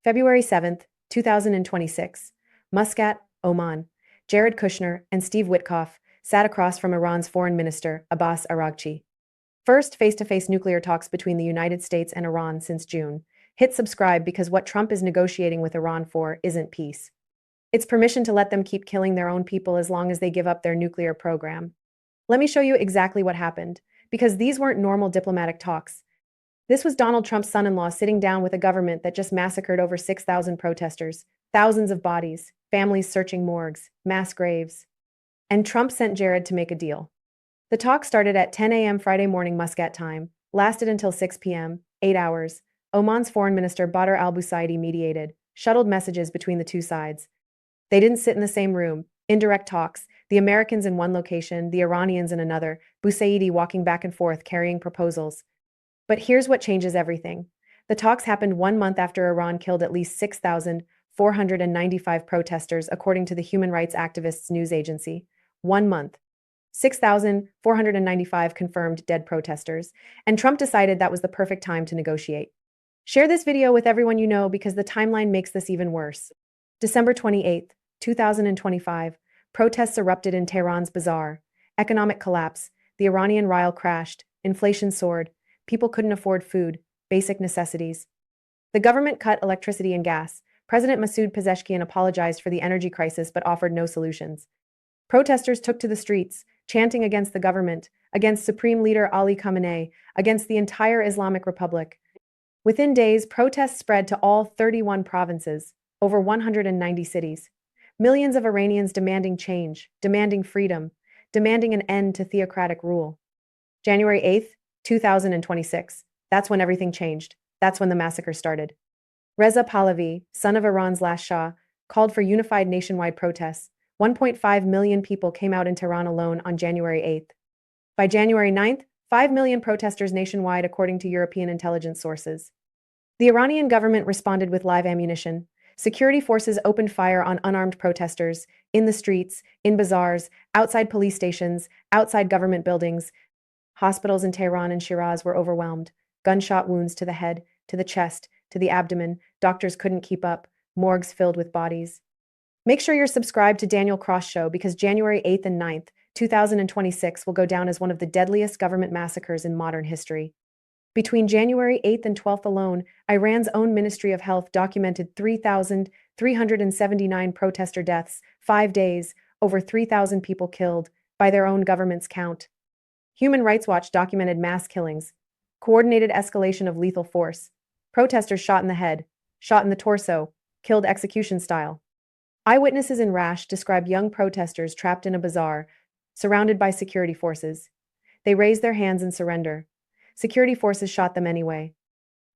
February 7th, 2026. Muscat, Oman. Jared Kushner and Steve Witkoff sat across from Iran's foreign minister, Abbas Araghchi. First face-to-face nuclear talks between the United States and Iran since June. Hit subscribe because what Trump is negotiating with Iran for isn't peace. It's permission to let them keep killing their own people as long as they give up their nuclear program. Let me show you exactly what happened, because these weren't normal diplomatic talks. This was Donald Trump's son-in-law sitting down with a government that just massacred over 6,000 protesters, thousands of bodies, families searching morgues, mass graves. And Trump sent Jared to make a deal. The talk started at 10 a.m. Friday morning Muscat time, lasted until 6 p.m., 8 hours. Oman's foreign minister Badr al-Busaidi mediated, shuttled messages between the two sides. They didn't sit in the same room, indirect talks, the Americans in one location, the Iranians in another, Busaidi walking back and forth carrying proposals. But here's what changes everything. The talks happened 1 month after Iran killed at least 6,495 protesters, according to the human rights activists' news agency. 1 month. 6,495 confirmed dead protesters, and Trump decided that was the perfect time to negotiate. Share this video with everyone you know because the timeline makes this even worse. December 28th, 2025, protests erupted in Tehran's bazaar. Economic collapse, the Iranian rial crashed, inflation soared, people couldn't afford food, basic necessities. The government cut electricity and gas. President Masoud Pezeshkian apologized for the energy crisis but offered no solutions. Protesters took to the streets, chanting against the government, against Supreme Leader Ali Khamenei, against the entire Islamic Republic. Within days, protests spread to all 31 provinces, over 190 cities. Millions of Iranians demanding change, demanding freedom, demanding an end to theocratic rule. January 8th, 2026. That's when everything changed. That's when the massacre started. Reza Pahlavi, son of Iran's last Shah, called for unified nationwide protests. 1.5 million people came out in Tehran alone on January 8th. By January 9th, 5 million protesters nationwide, according to European intelligence sources. The Iranian government responded with live ammunition. Security forces opened fire on unarmed protesters, in the streets, in bazaars, outside police stations, outside government buildings. Hospitals in Tehran and Shiraz were overwhelmed. Gunshot wounds to the head, to the chest, to the abdomen. Doctors couldn't keep up. Morgues filled with bodies. Make sure you're subscribed to Daniel Cross Show because January 8th and 9th, 2026 will go down as one of the deadliest government massacres in modern history. Between January 8th and 12th alone, Iran's own Ministry of Health documented 3,379 protester deaths, 5 days, over 3,000 people killed, by their own government's count. Human Rights Watch documented mass killings, coordinated escalation of lethal force, protesters shot in the head, shot in the torso, killed execution style. Eyewitnesses in Rash described young protesters trapped in a bazaar, surrounded by security forces. They raised their hands in surrender. Security forces shot them anyway.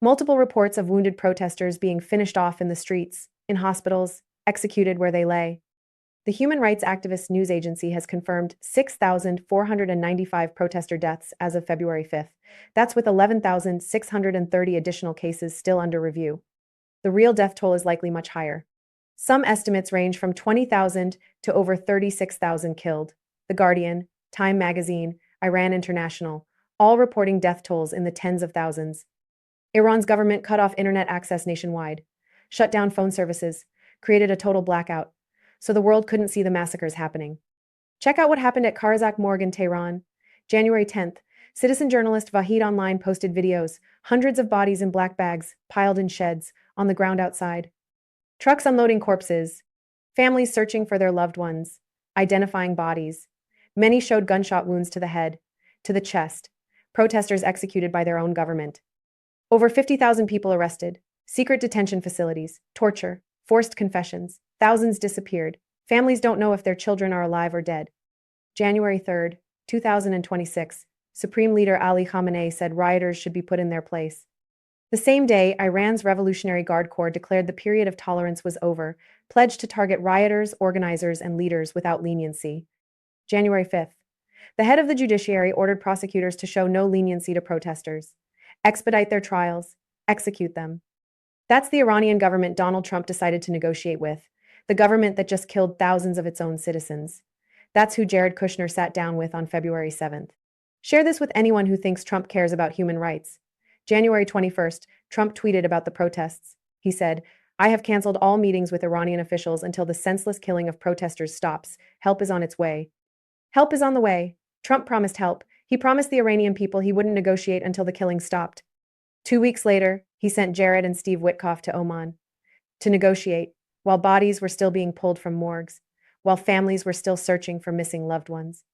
Multiple reports of wounded protesters being finished off in the streets, in hospitals, executed where they lay. The human rights activist news agency has confirmed 6,495 protester deaths as of February 5th. That's with 11,630 additional cases still under review. The real death toll is likely much higher. Some estimates range from 20,000 to over 36,000 killed. The Guardian, Time Magazine, Iran International, all reporting death tolls in the tens of thousands. Iran's government cut off internet access nationwide, shut down phone services, created a total blackout, so the world couldn't see the massacres happening. Check out what happened at Karzak Morgue in Tehran. January 10th, citizen journalist Vahid Online posted videos, hundreds of bodies in black bags, piled in sheds, on the ground outside. Trucks unloading corpses, families searching for their loved ones, identifying bodies. Many showed gunshot wounds to the head, to the chest, protesters executed by their own government. Over 50,000 people arrested, secret detention facilities, torture, forced confessions, thousands disappeared. Families don't know if their children are alive or dead. January 3rd, 2026, Supreme Leader Ali Khamenei said rioters should be put in their place. The same day, Iran's Revolutionary Guard Corps declared the period of tolerance was over, pledged to target rioters, organizers, and leaders without leniency. January 5th. The head of the judiciary ordered prosecutors to show no leniency to protesters. Expedite their trials. Execute them. That's the Iranian government Donald Trump decided to negotiate with, the government that just killed thousands of its own citizens. That's who Jared Kushner sat down with on February 7th. Share this with anyone who thinks Trump cares about human rights. January 21st, Trump tweeted about the protests. He said, I have canceled all meetings with Iranian officials until the senseless killing of protesters stops. Help is on its way. Help is on the way. Trump promised help. He promised the Iranian people he wouldn't negotiate until the killing stopped. 2 weeks later, he sent Jared and Steve Witkoff to Oman to negotiate, while bodies were still being pulled from morgues, while families were still searching for missing loved ones.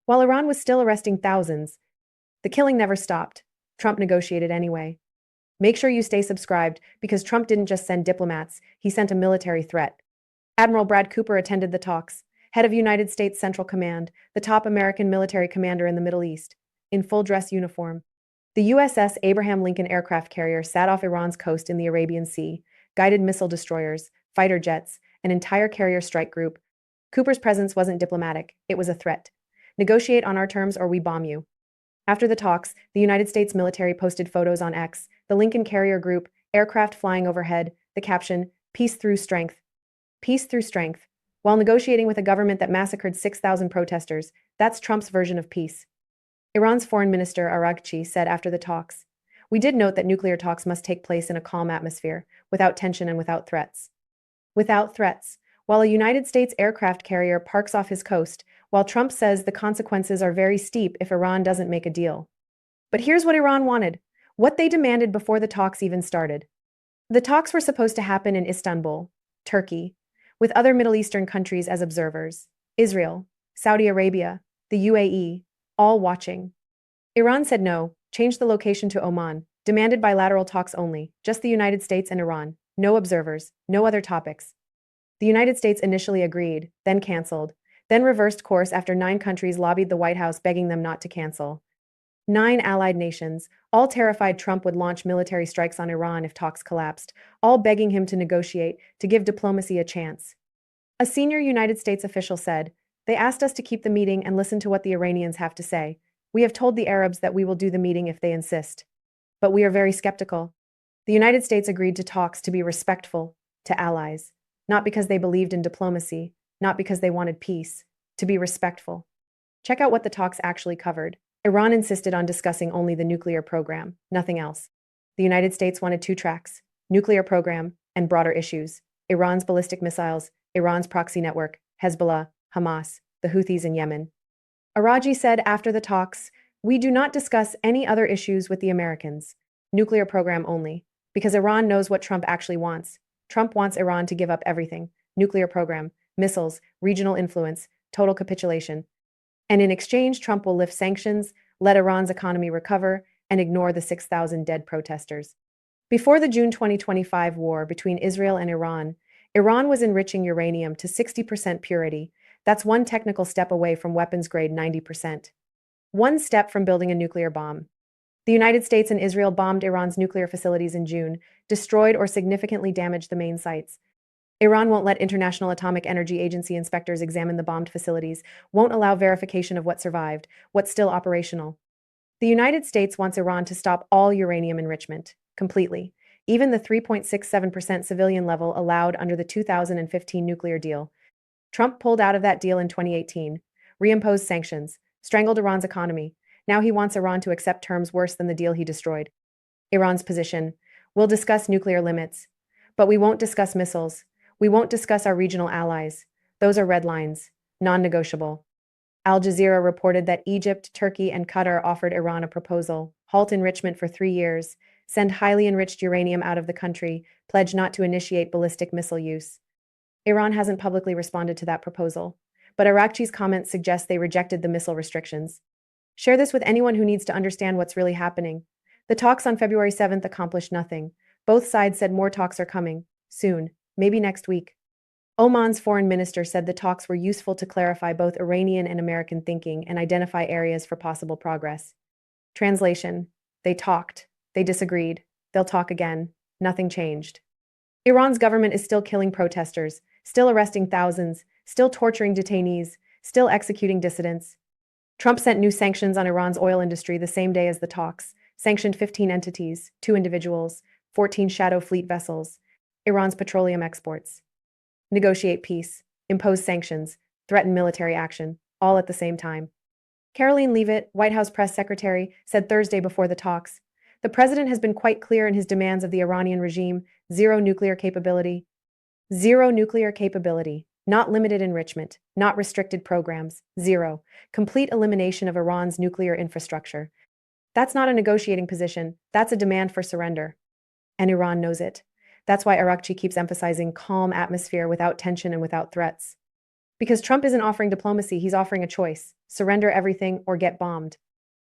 While Iran was still arresting thousands, the killing never stopped. Trump negotiated anyway. Make sure you stay subscribed because Trump didn't just send diplomats, he sent a military threat. Admiral Brad Cooper attended the talks, head of United States Central Command, the top American military commander in the Middle East, in full dress uniform. The USS Abraham Lincoln aircraft carrier sat off Iran's coast in the Arabian Sea, guided missile destroyers, fighter jets, an entire carrier strike group. Cooper's presence wasn't diplomatic, it was a threat. Negotiate on our terms or we bomb you. After the talks, the United States military posted photos on X, the Lincoln carrier group, aircraft flying overhead, the caption, Peace through strength. Peace through strength. While negotiating with a government that massacred 6,000 protesters, that's Trump's version of peace. Iran's foreign minister Araghchi said after the talks, "We did note that nuclear talks must take place in a calm atmosphere, without tension and without threats." Without threats. While a United States aircraft carrier parks off his coast, while Trump says the consequences are very steep if Iran doesn't make a deal. But here's what Iran wanted, what they demanded before the talks even started. The talks were supposed to happen in Istanbul, Turkey, with other Middle Eastern countries as observers, Israel, Saudi Arabia, the UAE, all watching. Iran said no, changed the location to Oman, demanded bilateral talks only, just the United States and Iran, no observers, no other topics. The United States initially agreed, then canceled, then reversed course after 9 countries lobbied the White House begging them not to cancel. 9 allied nations, all terrified Trump would launch military strikes on Iran if talks collapsed, all begging him to negotiate, to give diplomacy a chance. A senior United States official said, "They asked us to keep the meeting and listen to what the Iranians have to say. We have told the Arabs that we will do the meeting if they insist. But we are very skeptical." The United States agreed to talks to be respectful to allies, not because they believed in diplomacy, not because they wanted peace, to be respectful. Check out what the talks actually covered. Iran insisted on discussing only the nuclear program, nothing else. The United States wanted 2 tracks, nuclear program and broader issues, Iran's ballistic missiles, Iran's proxy network, Hezbollah, Hamas, the Houthis in Yemen. Araghchi said after the talks, "We do not discuss any other issues with the Americans, nuclear program only, because Iran knows what Trump actually wants. Trump wants Iran to give up everything, nuclear program, missiles, regional influence, total capitulation. And in exchange, Trump will lift sanctions, let Iran's economy recover, and ignore the 6,000 dead protesters." Before the June 2025 war between Israel and Iran, Iran was enriching uranium to 60% purity. That's one technical step away from weapons-grade 90%. One step from building a nuclear bomb. The United States and Israel bombed Iran's nuclear facilities in June, destroyed or significantly damaged the main sites. Iran won't let International Atomic Energy Agency inspectors examine the bombed facilities, won't allow verification of what survived, what's still operational. The United States wants Iran to stop all uranium enrichment, completely, even the 3.67% civilian level allowed under the 2015 nuclear deal. Trump pulled out of that deal in 2018, reimposed sanctions, strangled Iran's economy. Now he wants Iran to accept terms worse than the deal he destroyed. Iran's position: "We'll discuss nuclear limits, but we won't discuss missiles. We won't discuss our regional allies. Those are red lines, non-negotiable." Al Jazeera reported that Egypt, Turkey, and Qatar offered Iran a proposal: halt enrichment for 3 years, send highly enriched uranium out of the country, pledge not to initiate ballistic missile use. Iran hasn't publicly responded to that proposal, but Araghchi's comments suggest they rejected the missile restrictions. Share this with anyone who needs to understand what's really happening. The talks on February 7th accomplished nothing. Both sides said more talks are coming, soon, maybe next week. Oman's foreign minister said the talks were useful to clarify both Iranian and American thinking and identify areas for possible progress. Translation: they talked, they disagreed, they'll talk again, nothing changed. Iran's government is still killing protesters, still arresting thousands, still torturing detainees, still executing dissidents. Trump sent new sanctions on Iran's oil industry the same day as the talks, sanctioned 15 entities, 2 individuals, 14 shadow fleet vessels, Iran's petroleum exports. Negotiate peace, impose sanctions, threaten military action, all at the same time. Caroline Leavitt, White House press secretary, said Thursday before the talks, The president has been quite clear in his demands of the Iranian regime: zero nuclear capability. Zero nuclear capability. Not limited enrichment. Not restricted programs. Zero. Complete elimination of Iran's nuclear infrastructure. That's not a negotiating position. That's a demand for surrender. And Iran knows it. That's why Arakchi keeps emphasizing calm atmosphere without tension and without threats. Because Trump isn't offering diplomacy, he's offering a choice: surrender everything or get bombed.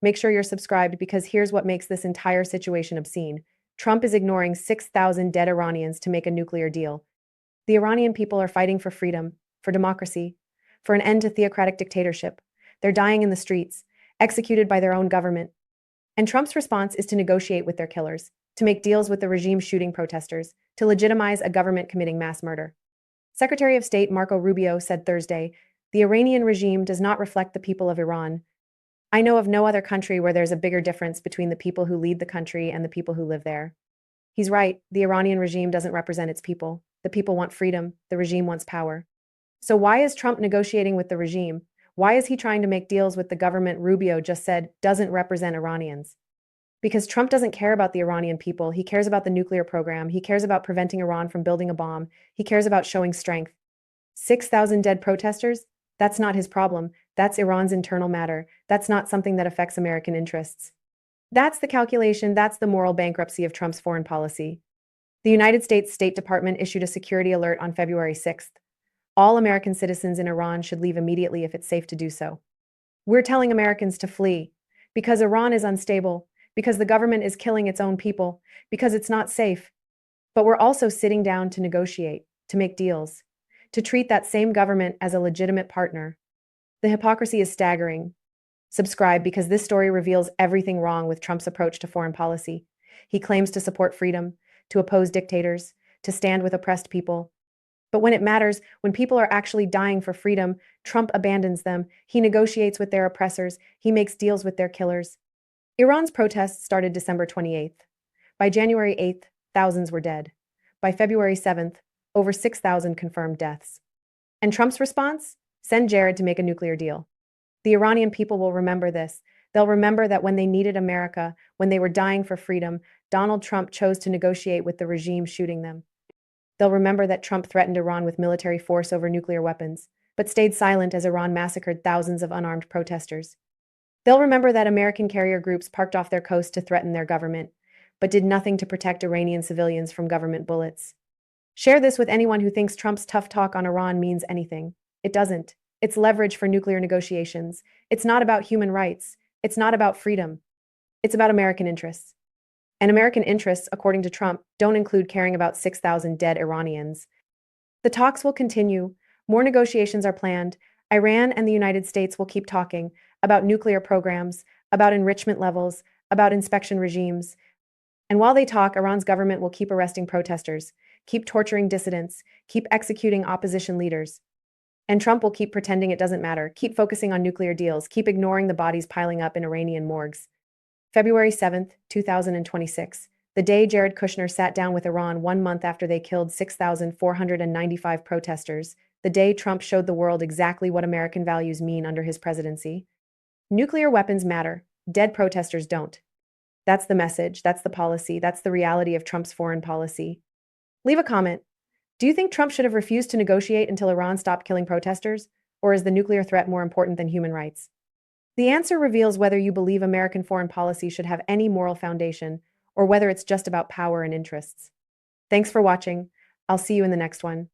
Make sure you're subscribed because here's what makes this entire situation obscene. Trump is ignoring 6,000 dead Iranians to make a nuclear deal. The Iranian people are fighting for freedom, for democracy, for an end to theocratic dictatorship. They're dying in the streets, executed by their own government. And Trump's response is to negotiate with their killers, to make deals with the regime shooting protesters, to legitimize a government committing mass murder. Secretary of State Marco Rubio said Thursday, "The Iranian regime does not reflect the people of Iran. I know of no other country where there's a bigger difference between the people who lead the country and the people who live there." He's right, the Iranian regime doesn't represent its people. The people want freedom, the regime wants power. So why is Trump negotiating with the regime? Why is he trying to make deals with the government Rubio just said doesn't represent Iranians? Because Trump doesn't care about the Iranian people. He cares about the nuclear program. He cares about preventing Iran from building a bomb. He cares about showing strength. 6,000 dead protesters? That's not his problem. That's Iran's internal matter. That's not something that affects American interests. That's the calculation. That's the moral bankruptcy of Trump's foreign policy. The United States State Department issued a security alert on February 6th. All American citizens in Iran should leave immediately if it's safe to do so. We're telling Americans to flee because Iran is unstable, because the government is killing its own people, because it's not safe. But we're also sitting down to negotiate, to make deals, to treat that same government as a legitimate partner. The hypocrisy is staggering. Subscribe because this story reveals everything wrong with Trump's approach to foreign policy. He claims to support freedom, to oppose dictators, to stand with oppressed people. But when it matters, when people are actually dying for freedom, Trump abandons them. He negotiates with their oppressors. He makes deals with their killers. Iran's protests started December 28th. By January 8th, thousands were dead. By February 7th, over 6,000 confirmed deaths. And Trump's response? Send Jared to make a nuclear deal. The Iranian people will remember this. They'll remember that when they needed America, when they were dying for freedom, Donald Trump chose to negotiate with the regime shooting them. They'll remember that Trump threatened Iran with military force over nuclear weapons, but stayed silent as Iran massacred thousands of unarmed protesters. They'll remember that American carrier groups parked off their coast to threaten their government, but did nothing to protect Iranian civilians from government bullets. Share this with anyone who thinks Trump's tough talk on Iran means anything. It doesn't. It's leverage for nuclear negotiations. It's not about human rights. It's not about freedom. It's about American interests. And American interests, according to Trump, don't include caring about 6,000 dead Iranians. The talks will continue. More negotiations are planned. Iran and the United States will keep talking about nuclear programs, about enrichment levels, about inspection regimes. And while they talk, Iran's government will keep arresting protesters, keep torturing dissidents, keep executing opposition leaders. And Trump will keep pretending it doesn't matter, keep focusing on nuclear deals, keep ignoring the bodies piling up in Iranian morgues. February 7th, 2026, the day Jared Kushner sat down with Iran 1 month after they killed 6,495 protesters, the day Trump showed the world exactly what American values mean under his presidency. Nuclear weapons matter, dead protesters don't. That's the message, that's the policy, that's the reality of Trump's foreign policy. Leave a comment. Do you think Trump should have refused to negotiate until Iran stopped killing protesters? Or is the nuclear threat more important than human rights? The answer reveals whether you believe American foreign policy should have any moral foundation, or whether it's just about power and interests. Thanks for watching. I'll see you in the next one.